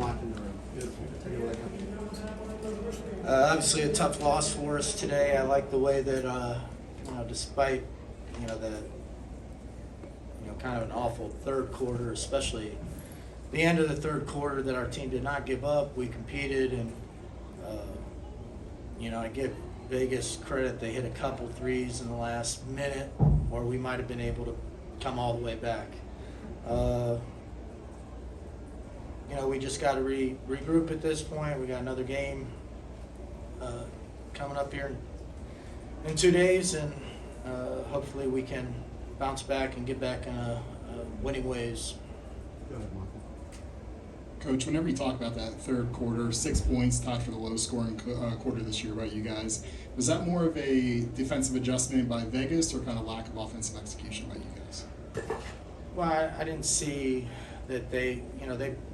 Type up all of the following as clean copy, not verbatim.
locker room. Take it away. Obviously a tough loss for us today. I like the way that, despite, the, kind of an awful third quarter, especially the end of the third quarter, that our team did not give up. We competed, and, I give Vegas credit. They hit a couple threes in the last minute, or we might have been able to come all the way back. We just got to regroup at this point. We got another game coming up here in 2 days, and hopefully we can bounce back and get back in winning ways. Go ahead, Michael. Coach, whenever you talk about that third quarter, 6 points, tied for the lowest scoring quarter this year by you guys, was that more of a defensive adjustment by Vegas or kind of lack of offensive execution by you guys? Well, I didn't see that they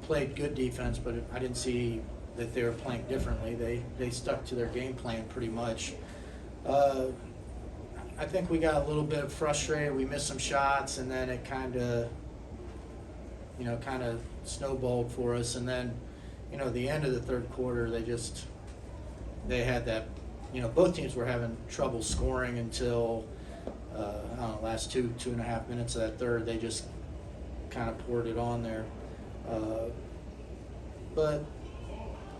played good defense, but I didn't see that they were playing differently. They stuck to their game plan pretty much. I think we got a little bit frustrated. We missed some shots, and then it kind of snowballed for us. And then, the end of the third quarter, they had that, both teams were having trouble scoring until, last 2.5 minutes of that third. They just kind of poured it on there. But,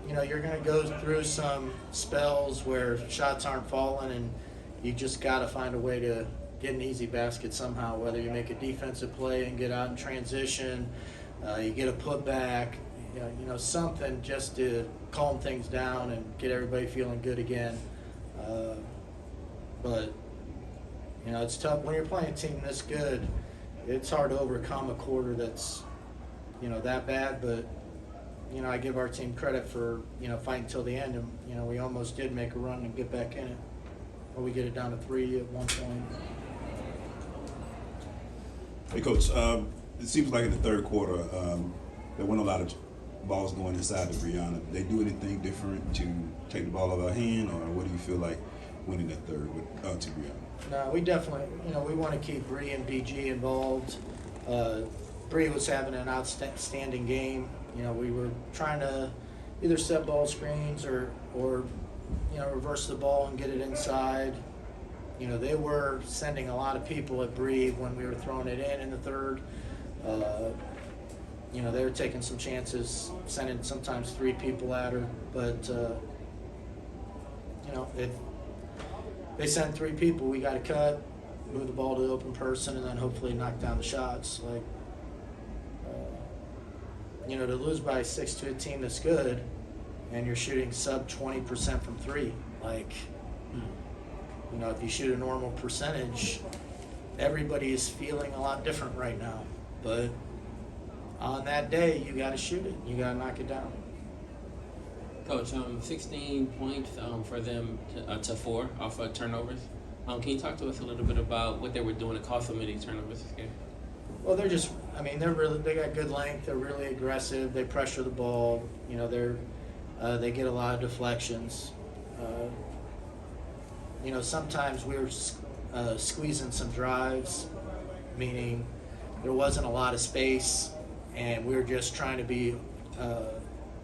you're going to go through some spells where shots aren't falling, and you just got to find a way to get an easy basket somehow, whether you make a defensive play and get out in transition, you get a putback, something just to calm things down and get everybody feeling good again. But, it's tough. When you're playing a team this good, it's hard to overcome a quarter that's, that bad. But, I give our team credit for, fighting till the end. And, we almost did make a run and get back in it. Or we get it down to 3 at one point. Hey, Coach, it seems like in the third quarter, there weren't a lot of balls going inside to Brianna. Did they do anything different to take the ball out of her hand, or what do you feel like winning that third to Brianna? No, we definitely, we want to keep Bree and BG involved. Bree was having an outstanding game. We were trying to either set ball screens or reverse the ball and get it inside. They were sending a lot of people at Bree when we were throwing it in the third. They were taking some chances, sending sometimes 3 people at her. But, if they send 3 people, we got to cut, move the ball to the open person, and then hopefully knock down the shots. To lose by 6 to a team that's good, and you're shooting sub 20% from 3, if you shoot a normal percentage, everybody is feeling a lot different right now. But on that day, you got to shoot it. You got to knock it down. Coach, 16 points for them to 4 off of turnovers. Can you talk to us a little bit about what they were doing to cause so many turnovers this game? Well, they got good length. They're really aggressive. They pressure the ball. They get a lot of deflections. Sometimes we were squeezing some drives, meaning there wasn't a lot of space, and we were just trying to be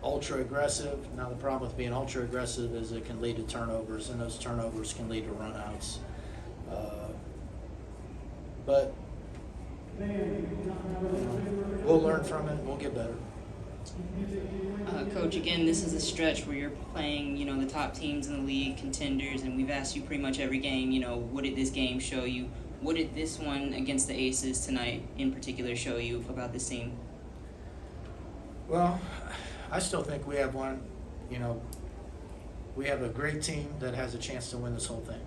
ultra aggressive. Now, the problem with being ultra aggressive is it can lead to turnovers, and those turnovers can lead to runouts. But we'll learn from it. We'll get better. Coach, again, this is a stretch where you're playing, the top teams in the league, contenders, and we've asked you pretty much every game, what did this game show you? What did this one against the Aces tonight in particular show you about this team? Well, I still think we have one, we have a great team that has a chance to win this whole thing.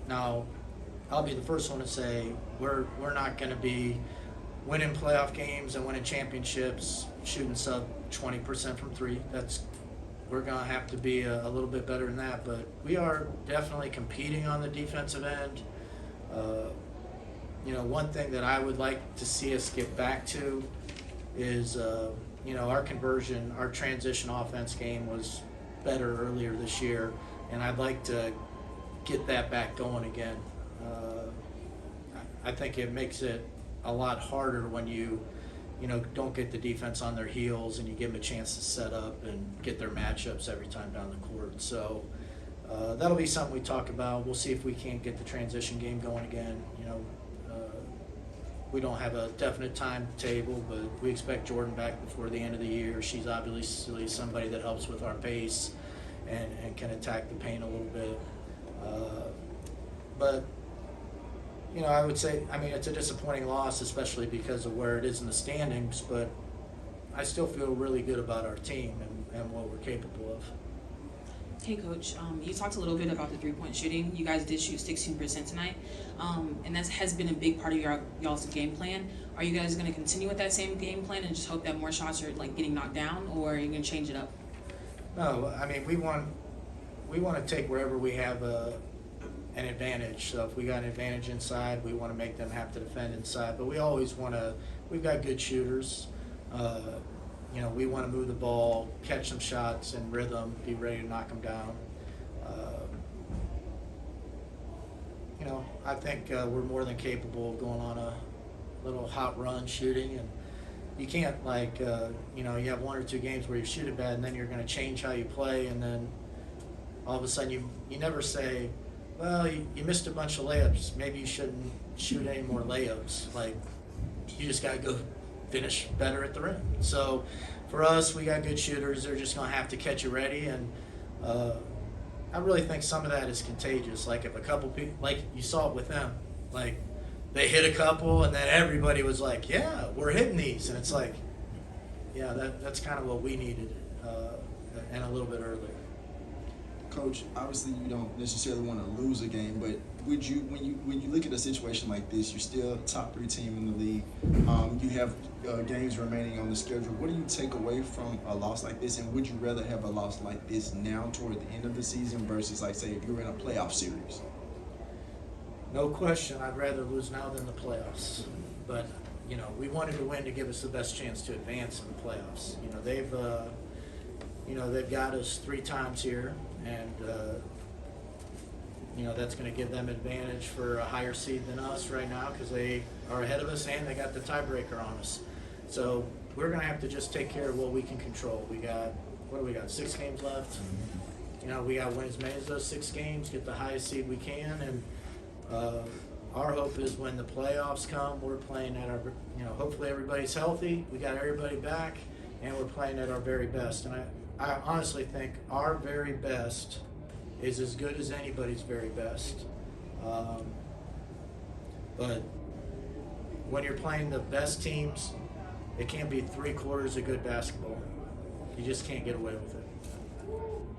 Now, I'll be the first one to say we're not going to be winning playoff games and winning championships shooting sub 20% from 3. We're going to have to be a little bit better than that, but we are definitely competing on the defensive end. One thing that I would like to see us get back to is, our conversion, our transition offense game was better earlier this year, and I'd like to get that back going again. I think it makes it a lot harder when you don't get the defense on their heels, and you give them a chance to set up and get their matchups every time down the court. So that'll be something we talk about. We'll see if we can't get the transition game going again. We don't have a definite timetable, but we expect Jordan back before the end of the year. She's obviously somebody that helps with our pace and can attack the paint a little bit. But I would say, it's a disappointing loss, especially because of where it is in the standings, but I still feel really good about our team and what we're capable of. Hey, Coach. You talked a little bit about the three-point shooting. You guys did shoot 16% tonight, and that has been a big part of y'all's game plan. Are you guys going to continue with that same game plan and just hope that more shots are getting knocked down, or are you going to change it up? No, we want to take wherever we have an advantage. So if we got an advantage inside, we want to make them have to defend inside. But we always want to. We've got good shooters. We want to move the ball, catch some shots in rhythm, be ready to knock them down. I think we're more than capable of going on a little hot run shooting, and you can't you have one or two games where you shoot it bad, and then you're going to change how you play, and then all of a sudden you never say, well, you missed a bunch of layups. Maybe you shouldn't shoot any more layups. You just got to go finish better at the rim. So for us, we got good shooters. They're just going to have to catch it ready. And I really think some of that is contagious. If a couple people, you saw it with them, they hit a couple and then everybody was like, yeah, we're hitting these. And it's yeah, that's kind of what we needed and a little bit earlier. Coach, obviously you don't necessarily want to lose a game, but when you look at a situation like this, you're still a top 3 team in the league. You have games remaining on the schedule. What do you take away from a loss like this, and would you rather have a loss like this now toward the end of the season versus, say, if you were in a playoff series? No question, I'd rather lose now than the playoffs. But, we wanted to win to give us the best chance to advance in the playoffs. They've got us 3 times here, and that's going to give them advantage for a higher seed than us right now because they are ahead of us and they got the tiebreaker on us. So we're going to have to just take care of what we can control. We got 6 games left. We got to win as many of those 6 games, get the highest seed we can, and our hope is when the playoffs come, we're playing at our, hopefully everybody's healthy, we got everybody back, and we're playing at our very best. And I honestly think our very best is as good as anybody's very best. But when you're playing the best teams, it can't be 3 quarters of good basketball. You just can't get away with it.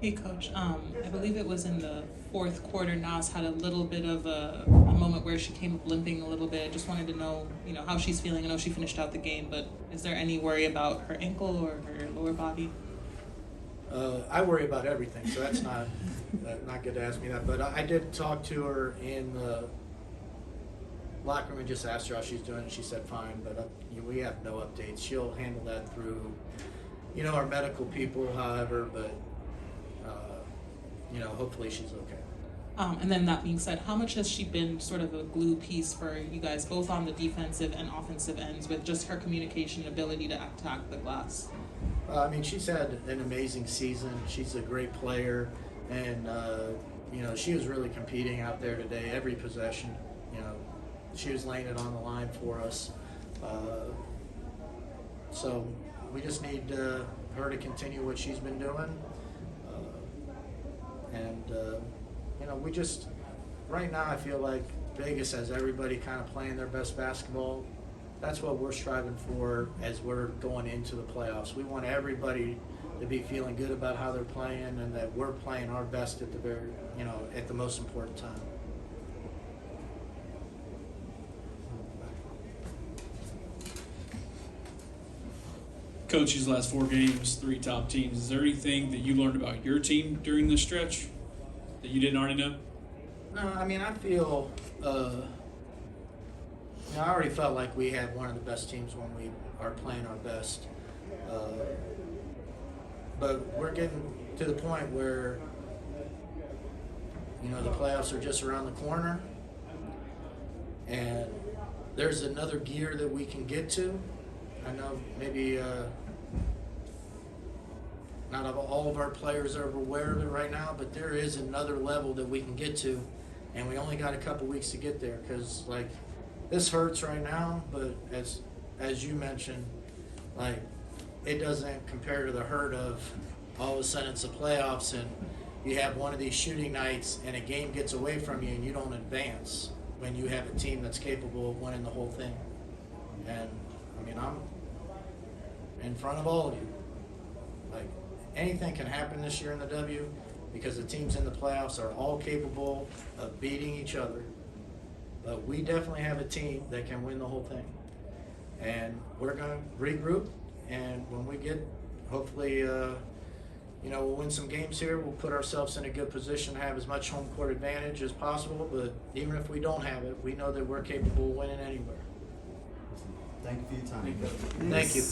Hey, Coach. I believe it was in the 4th quarter, Nas had a little bit of a moment where she came up limping a little bit. Just wanted to know, how she's feeling. I know she finished out the game, but is there any worry about her ankle or her lower body? I worry about everything, so that's not good to ask me that. But I did talk to her in the locker room and just asked her how she's doing, and she said fine. But we have no updates. She'll handle that through, our medical people, however. But hopefully she's okay. And then that being said, how much has she been sort of a glue piece for you guys, both on the defensive and offensive ends, with just her communication ability to attack the glass? She's had an amazing season. She's a great player, and she was really competing out there today. Every possession, she was laying it on the line for us. So we just need her to continue what she's been doing, we just right now I feel like Vegas has everybody kind of playing their best basketball. That's what we're striving for as we're going into the playoffs. We want everybody to be feeling good about how they're playing and that we're playing our best at at the most important time. Coach, these last 4 games, 3 top teams. Is there anything that you learned about your team during this stretch that you didn't already know? No, I feel, I already felt like we had one of the best teams when we are playing our best. But we're getting to the point where, the playoffs are just around the corner. And there's another gear that we can get to. I know maybe not all of our players are aware of it right now, but there is another level that we can get to, and we only got a couple weeks to get there. Because like this hurts right now, but as you mentioned, like it doesn't compare to the hurt of all of a sudden it's the playoffs and you have one of these shooting nights and a game gets away from you and you don't advance when you have a team that's capable of winning the whole thing. And I mean, I'm in front of all of you. Like anything can happen this year in the W because the teams in the playoffs are all capable of beating each other. But we definitely have a team that can win the whole thing. And we're going to regroup, and when we get, hopefully, we'll win some games here. We'll put ourselves in a good position to have as much home court advantage as possible. But even if we don't have it, we know that we're capable of winning anywhere. Thank you for your time. Thank you.